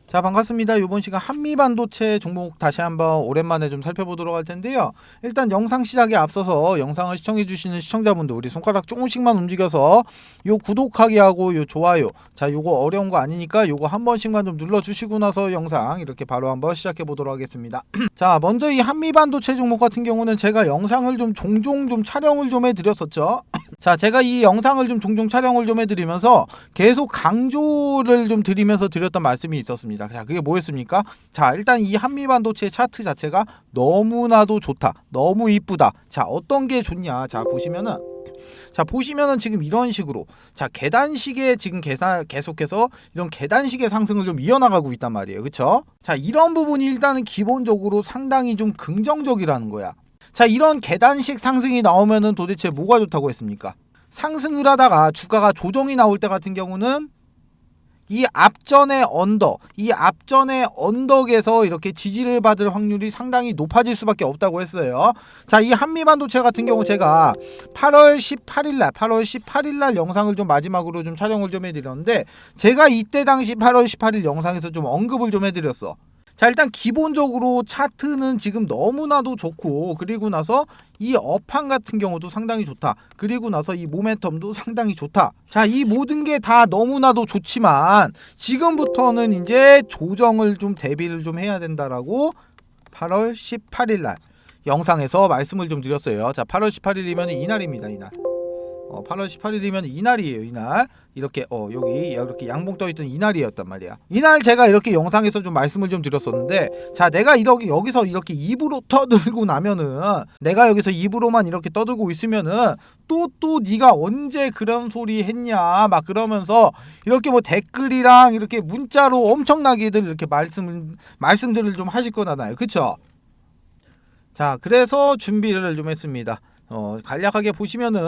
자, 반갑습니다. 이번 시간 한미반도체 종목 다시 한번 오랜만에 좀 살펴보도록 할 텐데요. 일단 영상 시작에 앞서서 영상을 시청해주시는 시청자분들 우리 손가락 조금씩만 움직여서 요 구독하기 하고 요 좋아요, 자 요거 어려운 거 아니니까 요거 한 번씩만 좀 눌러주시고 나서 영상 이렇게 바로 한번 시작해 보도록 하겠습니다. 자, 먼저 이 한미반도체 종목 같은 경우는 제가 영상을 좀 종종 좀 촬영을 좀 해드렸었죠. 자, 제가 이 영상을 좀 종종 촬영을 좀 해드리면서 계속 강조를 좀 드리면서 드렸던 말씀이 있었습니다. 자, 그게 뭐였습니까? 자, 일단 이 한미반도체 차트 자체가 너무나도 좋다, 너무 이쁘다. 자, 어떤 게 좋냐? 자, 보시면은 지금 이런 식으로 자 계단식의 지금 계속해서 이런 계단식의 상승을 좀 이어나가고 있단 말이에요. 그쵸? 자, 이런 부분이 일단은 기본적으로 상당히 좀 긍정적이라는 거야. 자, 이런 계단식 상승이 나오면은 도대체 뭐가 좋다고 했습니까? 상승을 하다가 주가가 조정이 나올 때 같은 경우는 이 앞전의 언덕에서 이렇게 지지를 받을 확률이 상당히 높아질 수밖에 없다고 했어요. 자, 이 한미반도체 같은 경우 제가 8월 18일 날 영상을 좀 마지막으로 좀 촬영을 좀 해드렸는데, 제가 이때 당시 8월 18일 영상에서 좀 언급을 좀 해드렸어. 자, 일단 기본적으로 차트는 지금 너무나도 좋고, 그리고 나서 이 업황 같은 경우도 상당히 좋다. 그리고 나서 이 모멘텀도 상당히 좋다. 자, 이 모든 게 다 너무나도 좋지만 지금부터는 이제 조정을 좀 대비를 좀 해야 된다라고 8월 18일 날 영상에서 말씀을 좀 드렸어요. 자, 8월 18일이면 이날입니다. 이날. 8월 18일이면 이날이에요. 이날 이렇게 여기 이렇게 양봉 떠 있던 이날이었단 말이야. 이날 제가 이렇게 영상에서 좀 말씀을 좀 드렸었는데, 자, 내가 이렇게 여기서 이렇게 입으로 떠들고 나면은, 내가 여기서 입으로만 이렇게 떠들고 있으면은 또 네가 언제 그런 소리 했냐 막 그러면서 이렇게 뭐 댓글이랑 이렇게 문자로 엄청나게들 이렇게 말씀들을 좀 하실 거잖아요. 그쵸? 자, 그래서 준비를 좀 했습니다. 간략하게 보시면은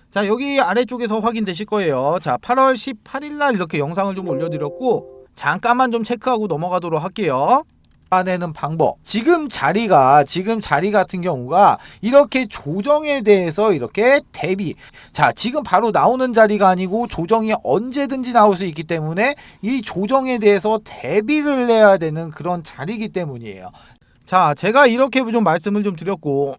자, 여기 아래쪽에서 확인되실 거예요. 자, 8월 18일 날 이렇게 영상을 좀 올려드렸고, 잠깐만 좀 체크하고 넘어가도록 할게요. 내는 방법. 지금 자리 같은 경우가 이렇게 조정에 대해서 이렇게 대비. 자, 지금 바로 나오는 자리가 아니고 조정이 언제든지 나올 수 있기 때문에 이 조정에 대해서 대비를 해야 되는 그런 자리이기 때문이에요. 자, 제가 이렇게 좀 말씀을 좀 드렸고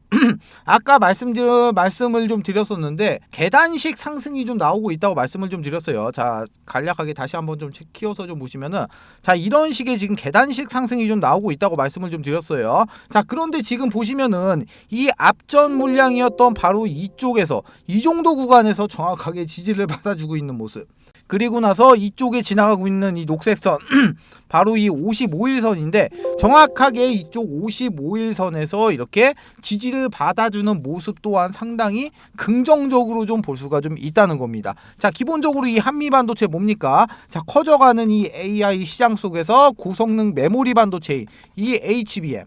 아까 말씀을 좀 드렸었는데, 계단식 상승이 좀 나오고 있다고 말씀을 좀 드렸어요. 자, 간략하게 다시 한번 좀 키워서 좀 보시면은, 자, 이런 식의 지금 계단식 상승이 좀 나오고 있다고 말씀을 좀 드렸어요. 자, 그런데 지금 보시면은 이 앞전 물량이었던 바로 이쪽에서 이 정도 구간에서 정확하게 지지를 받아주고 있는 모습. 그리고 나서 이쪽에 지나가고 있는 이 녹색선 바로 이 55일선인데, 정확하게 이쪽 55일선에서 이렇게 지지를 받아주는 모습 또한 상당히 긍정적으로 좀 볼 수가 좀 있다는 겁니다. 자, 기본적으로 이 한미반도체 뭡니까? 자, 커져가는 이 AI 시장 속에서 고성능 메모리 반도체인 이 HBM의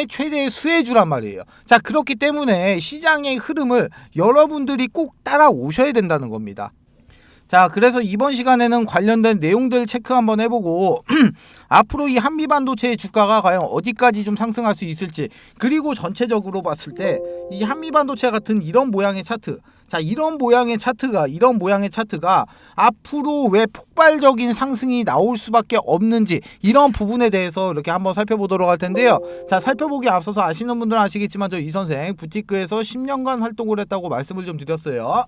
최대 수혜주란 말이에요. 자, 그렇기 때문에 시장의 흐름을 여러분들이 꼭 따라오셔야 된다는 겁니다. 자, 그래서 이번 시간에는 관련된 내용들 체크 한번 해보고 앞으로 이 한미반도체의 주가가 과연 어디까지 좀 상승할 수 있을지, 그리고 전체적으로 봤을 때 이 한미반도체 같은 이런 모양의 차트, 자, 이런 모양의 차트가 앞으로 왜 폭발적인 상승이 나올 수밖에 없는지, 이런 부분에 대해서 이렇게 한번 살펴보도록 할 텐데요. 자, 살펴보기 앞서서 아시는 분들은 아시겠지만 저 이 선생 부티크에서 10년간 활동을 했다고 말씀을 좀 드렸어요.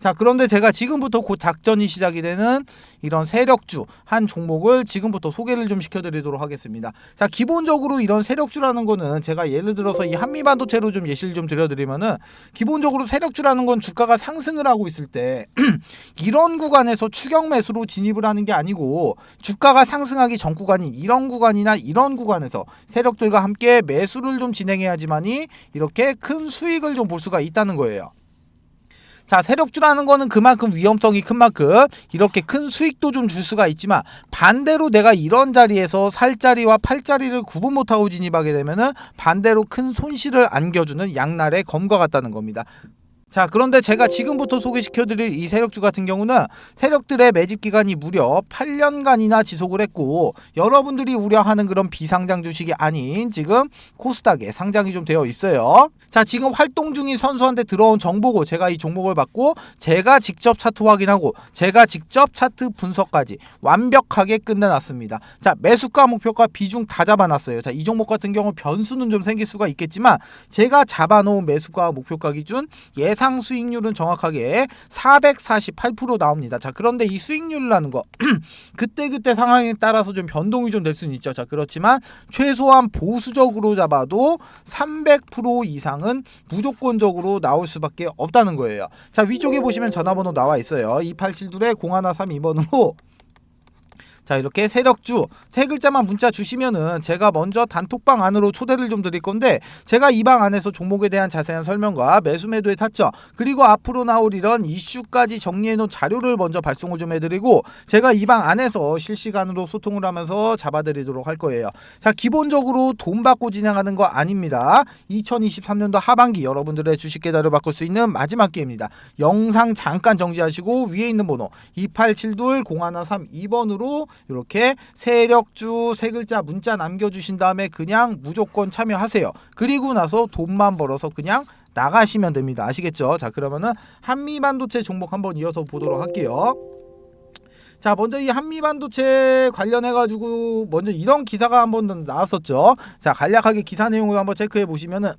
자, 그런데 제가 지금부터 곧 작전이 시작이 되는 이런 세력주 한 종목을 지금부터 소개를 좀 시켜드리도록 하겠습니다. 자, 기본적으로 이런 세력주라는 거는 제가 예를 들어서 이 한미반도체로 좀 예시를 좀 드려드리면은, 기본적으로 세력주라는 건 주가가 상승을 하고 있을 때 이런 구간에서 추격 매수로 진입을 하는 게 아니고, 주가가 상승하기 전 구간인 이런 구간이나 이런 구간에서 세력들과 함께 매수를 좀 진행해야지만이 이렇게 큰 수익을 좀 볼 수가 있다는 거예요. 자, 세력주라는 거는 그만큼 위험성이 큰 만큼 이렇게 큰 수익도 좀 줄 수가 있지만, 반대로 내가 이런 자리에서 살 자리와 팔 자리를 구분 못하고 진입하게 되면은 반대로 큰 손실을 안겨주는 양날의 검과 같다는 겁니다. 자, 그런데 제가 지금부터 소개시켜드릴 이 세력주 같은 경우는 세력들의 매집 기간이 무려 8년간이나 지속을 했고, 여러분들이 우려하는 그런 비상장 주식이 아닌 지금 코스닥에 상장이 좀 되어 있어요. 자, 지금 활동 중인 선수한테 들어온 정보고 제가 이 종목을 받고 제가 직접 차트 확인하고 제가 직접 차트 분석까지 완벽하게 끝내놨습니다. 자, 매수가 목표가 비중 다 잡아놨어요. 자, 이 종목 같은 경우 변수는 좀 생길 수가 있겠지만 제가 잡아놓은 매수가 목표가 기준 예상 수익률은 정확하게 448% 나옵니다. 자, 그런데 이 수익률이라는 거 그때그때 상황에 따라서 좀 변동이 좀 될 수는 있죠. 자, 그렇지만 최소한 보수적으로 잡아도 300% 이상은 무조건적으로 나올 수밖에 없다는 거예요. 자, 위쪽에 보시면 전화번호 나와 있어요. 2872-0132번으로 자, 이렇게 세력주 세 글자만 문자 주시면은 제가 먼저 단톡방 안으로 초대를 좀 드릴 건데, 제가 이 방 안에서 종목에 대한 자세한 설명과 매수 매도의 타점, 그리고 앞으로 나올 이런 이슈까지 정리해 놓은 자료를 먼저 발송을 좀 해드리고, 제가 이 방 안에서 실시간으로 소통을 하면서 잡아드리도록 할 거예요. 자, 기본적으로 돈 받고 진행하는 거 아닙니다. 2023년도 하반기 여러분들의 주식 계좌를 바꿀 수 있는 마지막 기회입니다. 영상 잠깐 정지하시고 위에 있는 번호 2872-0132번으로 이렇게 세력주 세 글자 문자 남겨주신 다음에 그냥 무조건 참여하세요. 그리고 나서 돈만 벌어서 그냥 나가시면 됩니다. 아시겠죠? 자, 그러면은 한미반도체 종목 한번 이어서 보도록 할게요. 자, 먼저 이 한미반도체 관련해가지고 먼저 이런 기사가 한번 나왔었죠. 자, 간략하게 기사 내용을 한번 체크해 보시면은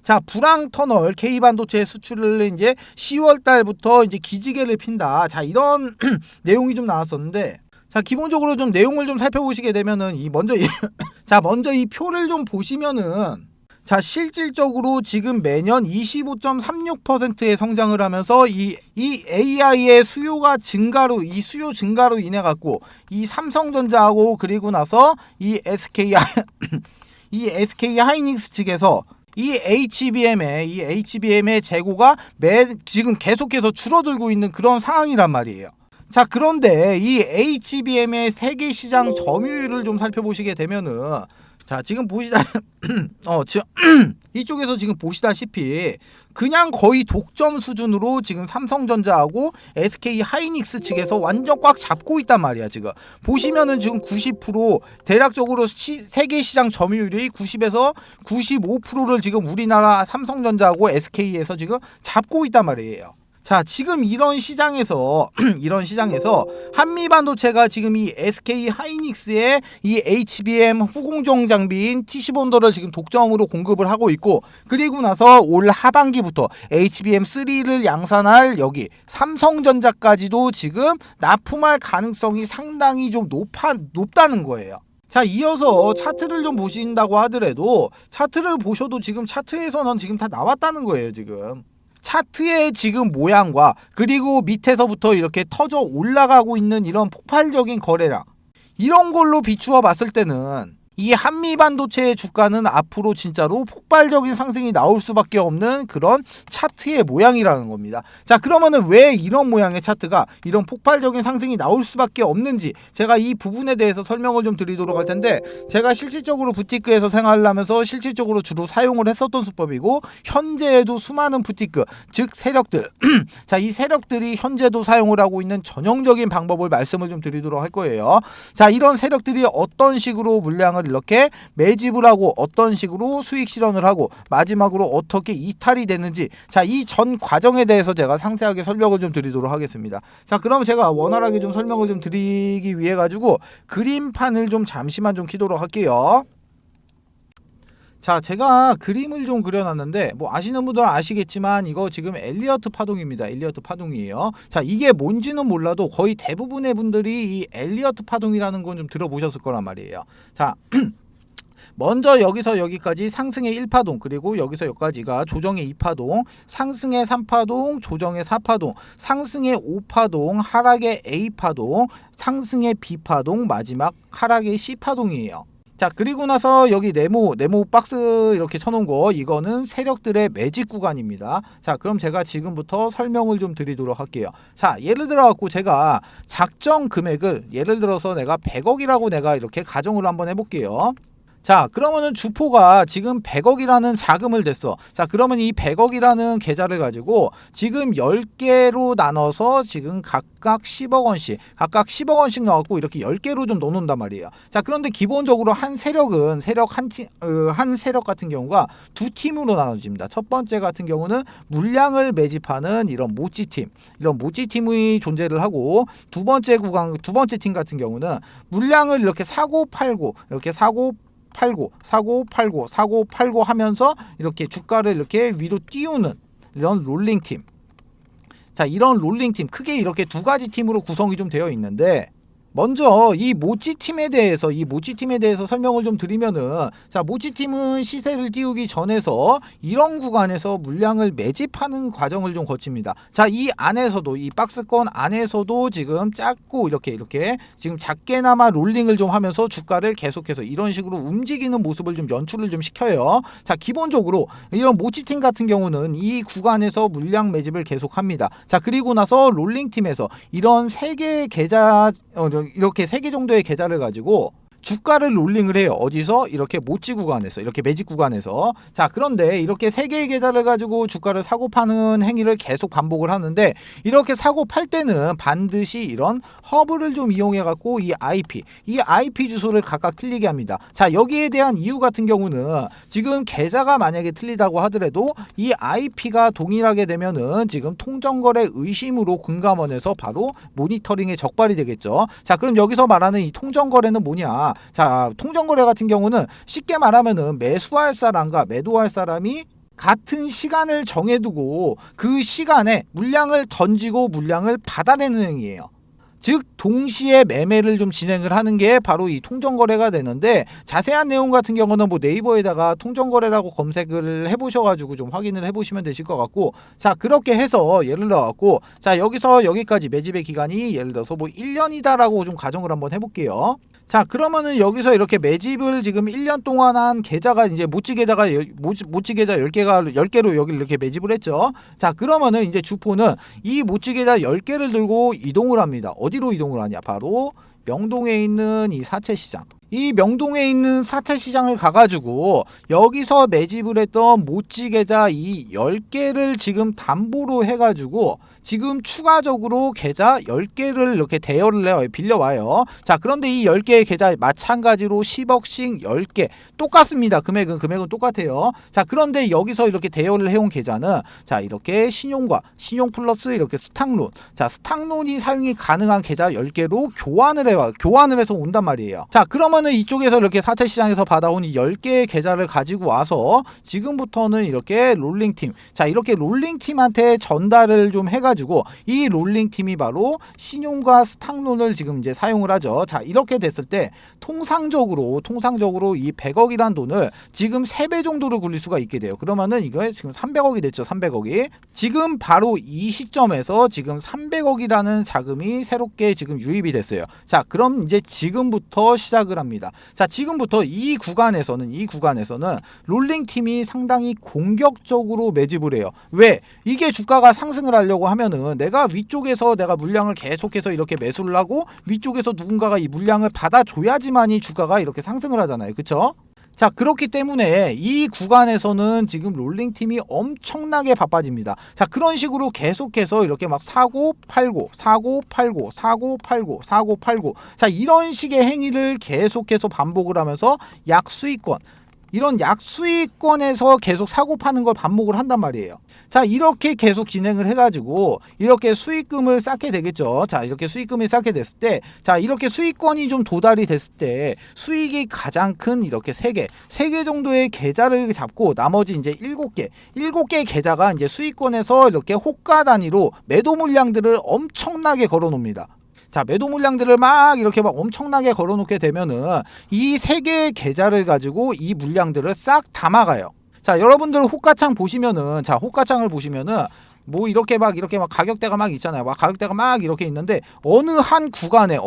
자, 불황터널 K반도체 수출을 이제 10월 달부터 이제 기지개를 핀다. 자, 이런 내용이 좀 나왔었는데, 자, 기본적으로 좀 내용을 좀 살펴보시게 되면은 먼저 이 표를 좀 보시면은, 자, 실질적으로 지금 매년 25.36%의 성장을 하면서 이 AI의 수요가 증가로, 이 수요 증가로 인해 갖고 이 삼성전자하고 그리고 나서 이 SK 하이닉스 측에서 이 HBM의 재고가 지금 계속해서 줄어들고 있는 그런 상황이란 말이에요. 자, 그런데 이 HBM의 세계 시장 점유율을 좀 살펴보시게 되면은, 자, 지금 이쪽에서 지금 보시다시피 그냥 거의 독점 수준으로 지금 삼성전자하고 SK 하이닉스 측에서 완전 꽉 잡고 있단 말이야. 지금 보시면은 지금 90% 대략적으로 세계 시장 점유율이 90에서 95%를 지금 우리나라 삼성전자하고 SK에서 지금 잡고 있단 말이에요. 자, 지금 이런 시장에서 한미반도체가 지금 이 SK 하이닉스의 이 HBM 후공정 장비인 TC본더를 지금 독점으로 공급을 하고 있고, 그리고 나서 올 하반기부터 HBM3를 양산할 여기 삼성전자까지도 지금 납품할 가능성이 상당히 좀 높다는 거예요. 자, 이어서 차트를 좀 보신다고 하더라도 차트를 보셔도 지금 차트에서는 지금 다 나왔다는 거예요. 지금 차트의 지금 모양과 그리고 밑에서부터 이렇게 터져 올라가고 있는 이런 폭발적인 거래량, 이런 걸로 비추어 봤을 때는 이 한미반도체의 주가는 앞으로 진짜로 폭발적인 상승이 나올 수밖에 없는 그런 차트의 모양이라는 겁니다. 자, 그러면은 왜 이런 모양의 차트가 이런 폭발적인 상승이 나올 수밖에 없는지 제가 이 부분에 대해서 설명을 좀 드리도록 할 텐데, 제가 실질적으로 부티크에서 생활을 하면서 실질적으로 주로 사용을 했었던 수법이고, 현재에도 수많은 부티크, 즉 세력들 자, 이 세력들이 현재도 사용을 하고 있는 전형적인 방법을 말씀을 좀 드리도록 할 거예요. 자, 이런 세력들이 어떤 식으로 물량을 이렇게 매집을 하고 어떤 식으로 수익 실현을 하고 마지막으로 어떻게 이탈이 됐는지, 자, 이 전 과정에 대해서 제가 상세하게 설명을 좀 드리도록 하겠습니다. 자, 그럼 제가 원활하게 좀 설명을 좀 드리기 위해 가지고 그림판을 좀 잠시만 좀 키도록 할게요. 자, 제가 그림을 좀 그려놨는데 뭐 아시는 분들은 아시겠지만 이거 지금 엘리어트 파동입니다. 엘리어트 파동이에요. 자, 이게 뭔지는 몰라도 거의 대부분의 분들이 이 엘리어트 파동이라는 건 좀 들어보셨을 거란 말이에요. 자, 먼저 여기서 여기까지 상승의 1파동, 그리고 여기서 여기까지가 조정의 2파동, 상승의 3파동, 조정의 4파동, 상승의 5파동, 하락의 A파동, 상승의 B파동, 마지막 하락의 C파동이에요. 자, 그리고 나서 여기 네모 박스 이렇게 쳐놓은 거, 이거는 세력들의 매집 구간입니다. 자, 그럼 제가 지금부터 설명을 좀 드리도록 할게요. 자, 예를 들어 갖고 제가 작정 금액을 예를 들어서 내가 100억이라고 내가 이렇게 가정을 한번 해볼게요. 자, 그러면은 주포가 지금 100억이라는 자금을 댔어. 자, 그러면 이 100억이라는 계좌를 가지고 지금 10개로 나눠서 지금 각각 10억 원씩, 각각 10억 원씩 넣었고 이렇게 10개로 좀 넣어놓는단 말이에요. 자, 그런데 기본적으로 한 세력은 한 세력 같은 경우가 두 팀으로 나눠집니다. 첫 번째 같은 경우는 물량을 매집하는 이런 모찌 팀이 존재를 하고, 두 번째 팀 같은 경우는 물량을 이렇게 사고 팔고 하면서 이렇게 주가를 이렇게 위로 띄우는 이런 롤링팀. 자, 이런 롤링팀 크게 이렇게 두 가지 팀으로 구성이 좀 되어 있는데, 먼저 이 모찌팀에 대해서 설명을 좀 드리면은, 자, 모찌팀은 시세를 띄우기 전에서 이런 구간에서 물량을 매집하는 과정을 좀 거칩니다. 자, 이 박스권 안에서도 지금 작고 이렇게 지금 작게나마 롤링을 좀 하면서 주가를 계속해서 이런 식으로 움직이는 모습을 좀 연출을 좀 시켜요. 자, 기본적으로 이런 모찌팀 같은 경우는 이 구간에서 물량 매집을 계속합니다. 자, 그리고 나서 롤링팀에서 이런 세 개의 계좌, 이렇게 3개 정도의 계좌를 가지고 주가를 롤링을 해요. 어디서? 이렇게 모찌 구간에서, 이렇게 매집 구간에서. 자, 그런데 이렇게 3개의 계좌를 가지고 주가를 사고 파는 행위를 계속 반복을 하는데, 이렇게 사고 팔 때는 반드시 이런 허브를 좀 이용해 갖고 이 IP 주소를 각각 틀리게 합니다. 자, 여기에 대한 이유 같은 경우는 지금 계좌가 만약에 틀리다고 하더라도 이 IP가 동일하게 되면은 지금 통정거래 의심으로 금감원에서 바로 모니터링에 적발이 되겠죠. 자, 그럼 여기서 말하는 이 통정거래는 뭐냐? 자, 통정거래 같은 경우는 쉽게 말하면은 매수할 사람과 매도할 사람이 같은 시간을 정해두고 그 시간에 물량을 던지고 물량을 받아내는 행위예요. 즉 동시에 매매를 좀 진행을 하는 게 바로 이 통정거래가 되는데, 자세한 내용 같은 경우는 뭐 네이버에다가 통정거래라고 검색을 해보셔가지고 좀 확인을 해보시면 되실 것 같고, 자, 그렇게 해서 예를 들어갖고, 자, 여기서 여기까지 매집의 기간이 예를 들어서 뭐 1년이다라고 좀 가정을 한번 해볼게요. 자, 그러면은 여기서 이렇게 매집을 지금 1년 동안 한 계좌가 이제 모찌 계좌 10개로 여기를 이렇게 매집을 했죠. 자, 그러면은 이제 주포는 이 모찌 계좌 10개를 들고 이동을 합니다. 어디로 이동을 하냐? 바로 명동에 있는 이 사채시장. 이 명동에 있는 사채시장을 가가지고 여기서 매집을 했던 모찌 계좌 이 10개를 지금 담보로 해가지고 지금 추가적으로 계좌 10개를 이렇게 대여를 해요. 빌려와요. 자, 그런데 이 10개의 계좌 마찬가지로 10억씩 10개 똑같습니다. 금액은 똑같아요. 자, 그런데 여기서 이렇게 대여를 해온 계좌는, 자, 이렇게 신용 플러스 이렇게 스탁론, 자, 스탁론이 사용이 가능한 계좌 10개로 교환을 해서 온단 말이에요. 자, 그러면은 이쪽에서 이렇게 사채시장에서 받아온 이 10개의 계좌를 가지고 와서 지금부터는 이렇게 롤링팀, 자, 이렇게 롤링팀한테 전달을 좀 해가지고 이 롤링팀이 바로 신용과 스탁론을 지금 이제 사용을 하죠. 자, 이렇게 됐을 때 통상적으로 이 100억이란 돈을 지금 3배 정도로 굴릴 수가 있게 돼요. 그러면은 이거 지금 300억이 됐죠. 300억이 지금 바로 이 시점에서 지금 300억이라는 자금이 새롭게 지금 유입이 됐어요. 자, 그럼 이제 지금부터 시작을 합니다. 자, 지금부터 이 구간에서는 롤링팀이 상당히 공격적으로 매집을 해요. 왜? 이게 주가가 상승을 하려고 하면은 내가 위쪽에서 내가 물량을 계속해서 이렇게 매수를 하고 위쪽에서 누군가가 이 물량을 받아줘야지만이 주가가 이렇게 상승을 하잖아요. 그쵸? 자, 그렇기 때문에 이 구간에서는 지금 롤링팀이 엄청나게 바빠집니다. 자, 그런 식으로 계속해서 이렇게 막 사고 팔고 자, 이런 식의 행위를 계속해서 반복을 하면서 이런 약수익권에서 계속 사고 파는 걸 반복을 한단 말이에요. 자, 이렇게 계속 진행을 해가지고 이렇게 수익금을 쌓게 되겠죠. 자, 이렇게 수익금이 쌓게 됐을 때, 자, 이렇게 수익권이 좀 도달이 됐을 때 수익이 가장 큰 이렇게 3개 정도의 계좌를 잡고 나머지 이제 7개 계좌가 이제 수익권에서 이렇게 호가 단위로 매도 물량들을 엄청나게 걸어 놓습니다. 자, 매도 물량들을 막 이렇게 막 엄청나게 걸어놓게 되면은 이 3개의 계좌를 가지고 이 물량들을 싹 담아가요. 자, 여러분들 호가창을 보시면은 뭐 이렇게 막 가격대가 막 있잖아요. 가격대가 막 이렇게 있는데 어느 한 구간에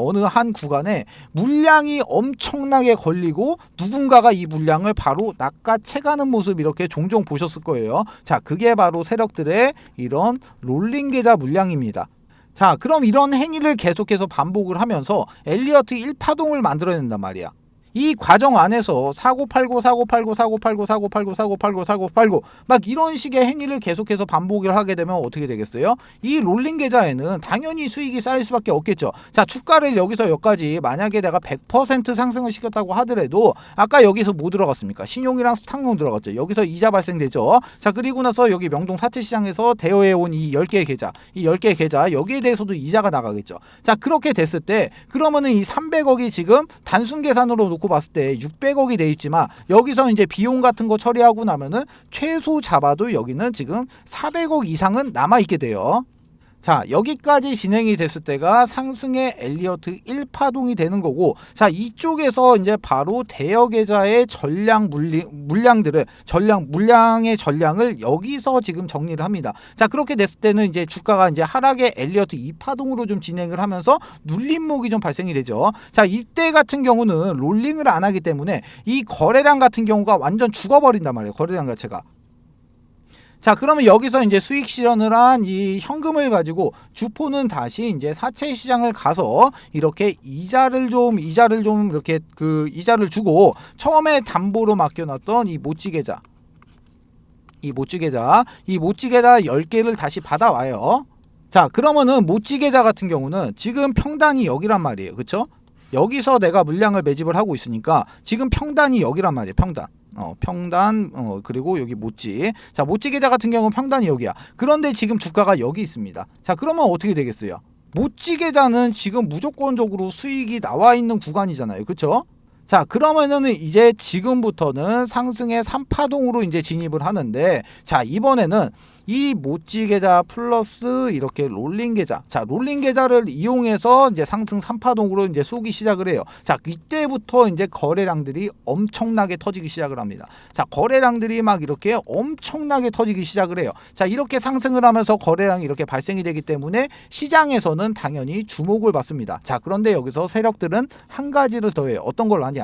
물량이 엄청나게 걸리고 누군가가 이 물량을 바로 낚아채가는 모습 이렇게 종종 보셨을 거예요. 자, 그게 바로 세력들의 이런 롤링 계좌 물량입니다. 자, 그럼 이런 행위를 계속해서 반복을 하면서 엘리어트 1파동을 만들어낸단 말이야. 이 과정 안에서 사고 팔고 사고 팔고 사고 팔고 사고 팔고 사고 팔고 사고 팔고 막 이런 식의 행위를 계속해서 반복을 하게 되면 어떻게 되겠어요? 이 롤링 계좌에는 당연히 수익이 쌓일 수밖에 없겠죠. 자, 주가를 여기서 여기까지 만약에 내가 100% 상승을 시켰다고 하더라도 아까 여기서 뭐 들어갔습니까? 신용이랑 스탁용 들어갔죠. 여기서 이자 발생되죠. 자, 그리고 나서 여기 명동 사채시장에서 대여해온 이 10개의 계좌, 이 10개의 계좌 여기에 대해서도 이자가 나가겠죠. 자, 그렇게 됐을 때 그러면은 이 300억이 지금 단순 계산으로 놓고 봤을 때 600억이 돼 있지만 여기서 이제 비용 같은 거 처리하고 나면은 최소 잡아도 여기는 지금 400억 이상은 남아 있게 돼요. 자, 여기까지 진행이 됐을 때가 상승의 엘리어트 1파동이 되는 거고, 자, 이쪽에서 이제 바로 대여 계좌의 물량들을 물량의 전량을 여기서 지금 정리를 합니다. 자, 그렇게 됐을 때는 이제 주가가 이제 하락의 엘리어트 2파동으로 좀 진행을 하면서 눌림목이 좀 발생이 되죠. 자, 이때 같은 경우는 롤링을 안 하기 때문에 이 거래량 같은 경우가 완전 죽어버린단 말이에요. 거래량 자체가. 자, 그러면 여기서 이제 수익 실현을 한 이 현금을 가지고 주포는 다시 이제 사채 시장을 가서 이렇게 이자를 좀 이렇게 그 이자를 주고 처음에 담보로 맡겨놨던 이 모찌 계좌 10개를 다시 받아와요. 자, 그러면은 모찌 계좌 같은 경우는 지금 평단이 여기란 말이에요. 그쵸? 여기서 내가 물량을 매집을 하고 있으니까 지금 평단이 여기란 말이에요. 평단 그리고 여기 모찌. 자, 모찌 계좌 같은 경우는 평단이 여기야. 그런데 지금 주가가 여기 있습니다. 자, 그러면 어떻게 되겠어요? 모찌 계좌는 지금 무조건적으로 수익이 나와 있는 구간이잖아요. 그쵸? 자, 그러면은 이제 지금부터는 상승의 3파동으로 이제 진입을 하는데, 자, 이번에는 이 모찌 계좌 플러스 이렇게 롤링 계좌, 자, 롤링 계좌를 이용해서 이제 상승 3파동으로 이제 쏘기 시작을 해요. 자, 이때부터 이제 거래량들이 엄청나게 터지기 시작을 합니다. 자, 거래량들이 막 이렇게 엄청나게 터지기 시작을 해요. 자, 이렇게 상승을 하면서 거래량이 이렇게 발생이 되기 때문에 시장에서는 당연히 주목을 받습니다. 자, 그런데 여기서 세력들은 한 가지를 더해요. 어떤 걸 하냐?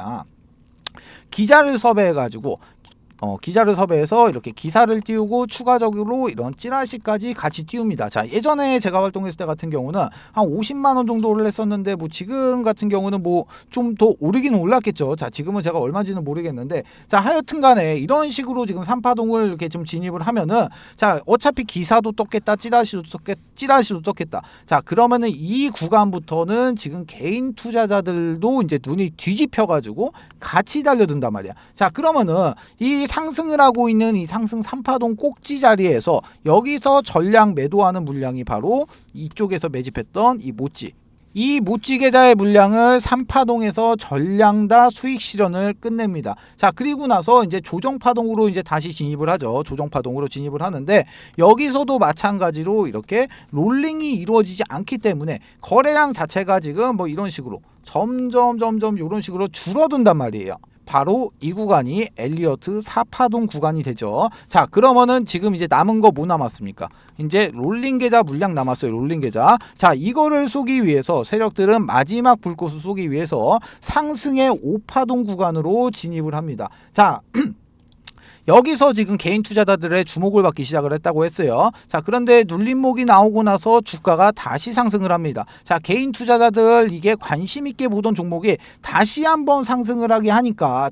기자를 섭외해가지고 기자를 섭외해서 이렇게 기사를 띄우고 추가적으로 이런 찌라시까지 같이 띄웁니다. 자, 예전에 제가 활동했을 때 같은 경우는 한 50만 원 정도를 했었는데 뭐 지금 같은 경우는 뭐 좀 더 오르기는 올랐겠죠. 자, 지금은 제가 얼마인지는 모르겠는데, 자, 하여튼 간에 이런 식으로 지금 3파동을 이렇게 좀 진입을 하면은, 자, 어차피 기사도 떴겠다, 찌라시도 떴겠다. 자, 그러면은 이 구간부터는 지금 개인 투자자들도 이제 눈이 뒤집혀 가지고 같이 달려든단 말이야. 자, 그러면은 이 상승을 하고 있는 이 상승 3파동 꼭지 자리에서 여기서 전량 매도하는 물량이 바로 이쪽에서 매집했던 이 모찌 계좌의 물량을 3파동에서 전량 다 수익 실현을 끝냅니다. 자, 그리고 나서 이제 조정파동으로 이제 다시 진입을 하죠. 조정파동으로 진입을 하는데, 여기서도 마찬가지로 이렇게 롤링이 이루어지지 않기 때문에 거래량 자체가 지금 뭐 이런 식으로 점점 이런 식으로 줄어든단 말이에요. 바로 이 구간이 엘리어트 4파동 구간이 되죠. 자, 그러면은 지금 이제 남은 거 뭐 남았습니까? 이제 롤링 계좌 물량 남았어요. 롤링 계좌. 자, 이거를 쏘기 위해서 세력들은 마지막 불꽃을 쏘기 위해서 상승의 5파동 구간으로 진입을 합니다. 자, 여기서 지금 개인 투자자들의 주목을 받기 시작을 했다고 했어요. 자, 그런데 눌림목이 나오고 나서 주가가 다시 상승을 합니다. 자, 개인 투자자들 이게 관심 있게 보던 종목이 다시 한번 상승을 하니까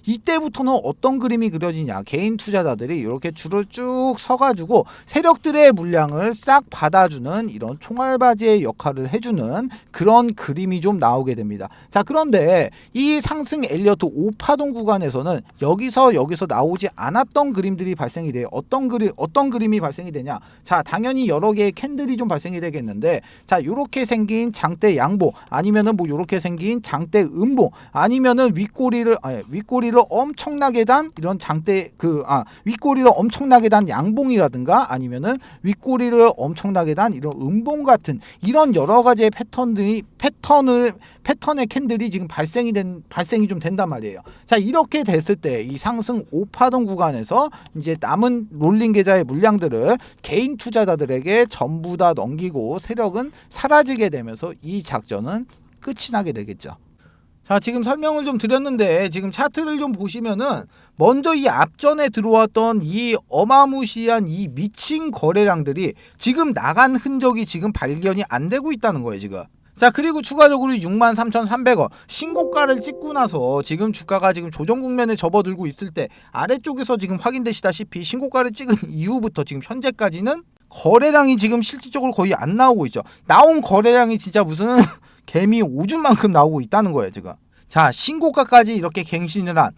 이때부터는 어떤 그림이 그려지냐? 개인 투자자들이 이렇게 줄을 쭉 서가지고 세력들의 물량을 싹 받아주는 이런 총알바지의 역할을 해주는 그런 그림이 좀 나오게 됩니다. 자, 그런데 이 상승 엘리어트 5파동 구간에서는 여기서 나오지 않았던 그림들이 발생이 돼요. 어떤 그림이 발생이 되냐? 자, 당연히 여러 개의 캔들이 좀 발생이 되겠는데, 자, 요렇게 생긴 장대 양봉, 아니면은 뭐 요렇게 생긴 장대 음봉, 아니면은 윗꼬리를 엄청나게 단 이런 윗꼬리를 엄청나게 단 양봉이라든가, 아니면은 윗꼬리를 엄청나게 단 이런 음봉 같은 이런 여러 가지의 패턴의 캔들이 지금 발생이 좀 된단 말이에요. 자, 이렇게 됐을 때 이 상승 5파동 구간에서 이제 남은 롤링 계좌의 물량들을 개인 투자자들에게 전부 다 넘기고 세력은 사라지게 되면서 이 작전은 끝이 나게 되겠죠. 자, 지금 설명을 좀 드렸는데, 지금 차트를 좀 보시면은 먼저 이 앞전에 들어왔던 이 어마무시한 이 미친 거래량들이 지금 나간 흔적이 지금 발견이 안 되고 있다는 거예요, 지금. 자, 그리고 추가적으로 63,300원 신고가를 찍고 나서 지금 주가가 지금 조정 국면에 접어들고 있을 때 아래쪽에서 지금 확인되시다시피 신고가를 찍은 이후부터 지금 현재까지는 거래량이 지금 실질적으로 거의 안 나오고 있죠. 나온 거래량이 진짜 무슨 개미 오줌만큼 나오고 있다는 거예요 지금. 자, 신고가까지 이렇게 갱신을 한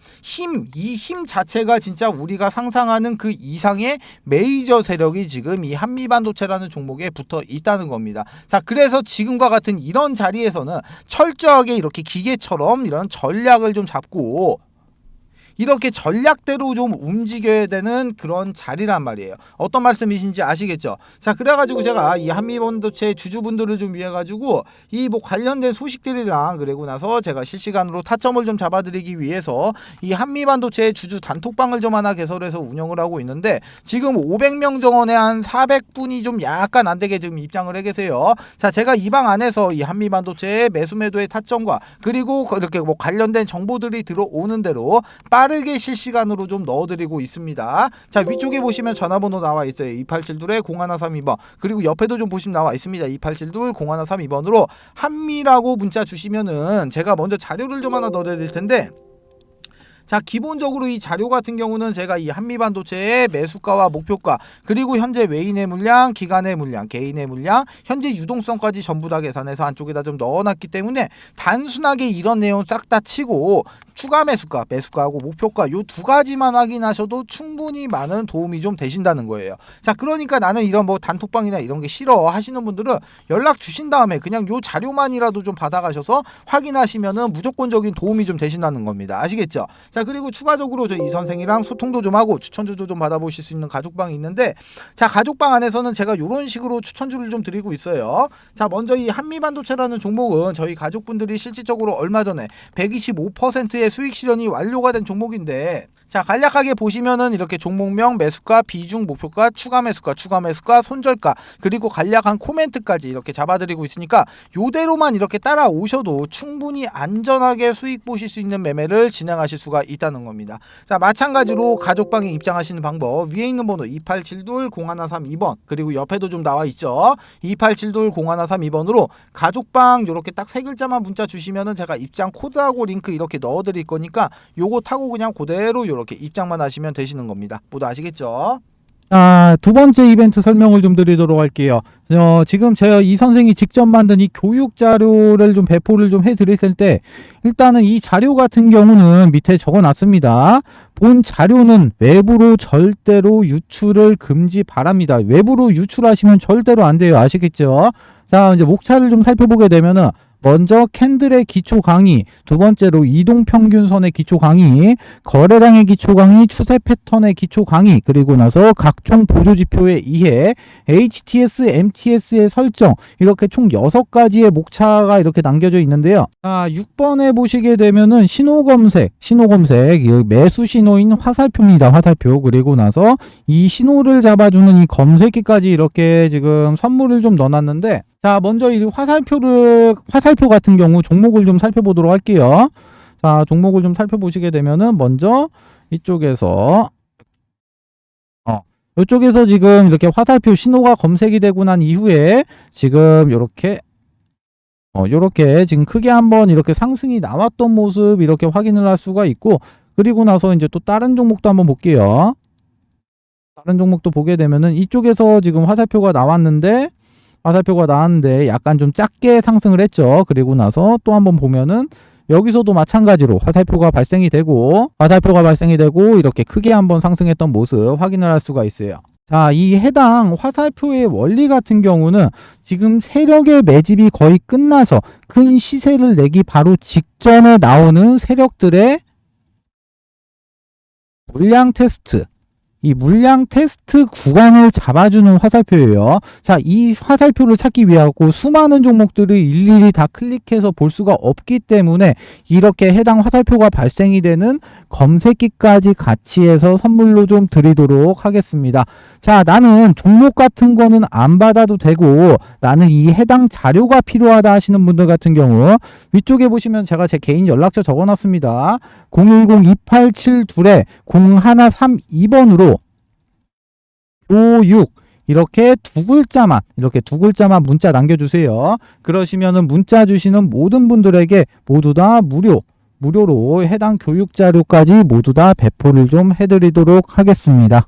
이 힘 자체가 진짜 우리가 상상하는 그 이상의 메이저 세력이 지금 이 한미반도체라는 종목에 붙어 있다는 겁니다. 자, 그래서 지금과 같은 이런 자리에서는 철저하게 이렇게 기계처럼 이런 전략을 좀 잡고 이렇게 전략대로 좀 움직여야 되는 그런 자리란 말이에요. 어떤 말씀이신지 아시겠죠? 자, 그래가지고 제가 이 한미반도체 주주분들을 좀 위해 가지고 이 뭐 관련된 소식들이랑 그리고 나서 제가 실시간으로 타점을 좀 잡아드리기 위해서 이 한미반도체 주주 단톡방을 좀 하나 개설해서 운영을 하고 있는데 지금 500명 정원에 한 400분이 좀 약간 안 되게 지금 입장을 해 계세요. 자, 제가 이 방 안에서 이 한미반도체의 매수 매도의 타점과 그리고 이렇게 뭐 관련된 정보들이 들어오는 대로 빠르게 실시간으로 좀 넣어드리고 있습니다. 자, 위쪽에 보시면 전화번호 나와 있어요. 2872-0132번. 그리고 옆에도 좀 보시면 나와 있습니다. 2872-0132번으로 한미라고 문자 주시면은 제가 먼저 자료를 좀 하나 넣어드릴 텐데, 자, 기본적으로 이 자료 같은 경우는 제가 이 한미반도체의 매수가와 목표가 그리고 현재 외인의 물량, 기관의 물량, 개인의 물량, 현재 유동성까지 전부 다 계산해서 안쪽에다 좀 넣어놨기 때문에 단순하게 이런 내용 싹 다 치고 추가 매수가, 매수가하고 목표가 요 두 가지만 확인하셔도 충분히 많은 도움이 좀 되신다는 거예요. 자, 그러니까 나는 이런 뭐 단톡방이나 이런 게 싫어 하시는 분들은 연락 주신 다음에 그냥 요 자료만이라도 좀 받아가셔서 확인하시면은 무조건적인 도움이 좀 되신다는 겁니다. 아시겠죠? 자, 그리고 추가적으로 저 이 선생이랑 소통도 좀 하고 추천주도 좀 받아보실 수 있는 가족방이 있는데, 자, 가족방 안에서는 제가 이런 식으로 추천주를 좀 드리고 있어요. 자, 먼저 이 한미반도체라는 종목은 저희 가족분들이 실질적으로 얼마 전에 125%의 수익 실현이 완료가 된 종목인데, 자, 간략하게 보시면은 이렇게 종목명, 매수가, 비중, 목표가, 추가 매수가, 손절가, 그리고 간략한 코멘트까지 이렇게 잡아드리고 있으니까 요대로만 이렇게 따라오셔도 충분히 안전하게 수익 보실 수 있는 매매를 진행하실 수가 있다는 겁니다. 자, 마찬가지로 가족방에 입장하시는 방법, 위에 있는 번호 2872-0132번 그리고 옆에도 좀 나와 있죠. 2872-0132번으로 가족방 요렇게 딱 세 글자만 문자 주시면은 제가 입장 코드하고 링크 이렇게 넣어드릴 거니까 요거 타고 그냥 그대로 요렇게 입장만 하시면 되시는 겁니다. 모두 아시겠죠? 두 번째 이벤트 설명을 좀 드리도록 할게요. 지금 제가 이 선생이 직접 만든 이 교육 자료를 좀 배포를 좀 해드렸을 때, 일단은 이 자료 같은 경우는 밑에 적어 놨습니다. 본 자료는 외부로 절대로 유출을 금지 바랍니다. 외부로 유출하시면 절대로 안 돼요. 아시겠죠? 자, 이제 목차를 좀 살펴보게 되면은, 먼저 캔들의 기초 강의, 두 번째로 이동평균선의 기초 강의, 거래량의 기초 강의, 추세 패턴의 기초 강의, 그리고 나서 각종 보조지표의 이해, HTS, MTS의 설정, 이렇게 총 6가지의 목차가 이렇게 남겨져 있는데요. 자, 6번에 보시게 되면은 신호검색, 매수 신호인 화살표입니다. 화살표. 그리고 나서 이 신호를 잡아주는 이 검색기까지 이렇게 지금 선물을 좀 넣어놨는데, 자, 먼저 이 화살표 같은 경우 종목을 좀 살펴보도록 할게요. 자, 종목을 좀 살펴보시게 되면은 먼저 이쪽에서 이쪽에서 지금 이렇게 화살표 신호가 검색이 되고 난 이후에 지금 요렇게 지금 크게 한번 이렇게 상승이 나왔던 모습 이렇게 확인을 할 수가 있고, 그리고 나서 이제 또 다른 종목도 한번 볼게요. 다른 종목도 보게 되면은 이쪽에서 지금 화살표가 나왔는데 약간 좀 작게 상승을 했죠. 그리고 나서 또 한번 보면은 여기서도 마찬가지로 화살표가 발생이 되고 이렇게 크게 한번 상승했던 모습 확인을 할 수가 있어요. 자, 이 해당 화살표의 원리 같은 경우는 지금 세력의 매집이 거의 끝나서 큰 시세를 내기 바로 직전에 나오는 세력들의 물량 테스트, 이 물량 테스트 구간을 잡아주는 화살표예요. 자, 이 화살표를 찾기 위하고 수많은 종목들을 일일이 다 클릭해서 볼 수가 없기 때문에 이렇게 해당 화살표가 발생이 되는 검색기까지 같이 해서 선물로 좀 드리도록 하겠습니다. 자, 나는 종목 같은 거는 안 받아도 되고 나는 이 해당 자료가 필요하다 하시는 분들 같은 경우 위쪽에 보시면 제가 제 개인 연락처 적어놨습니다. 010-287-0132번으로 교육 이렇게 두 글자만 문자 남겨주세요. 그러시면은 문자 주시는 모든 분들에게 모두 다 무료로 해당 교육 자료까지 모두 다 배포를 좀 해드리도록 하겠습니다.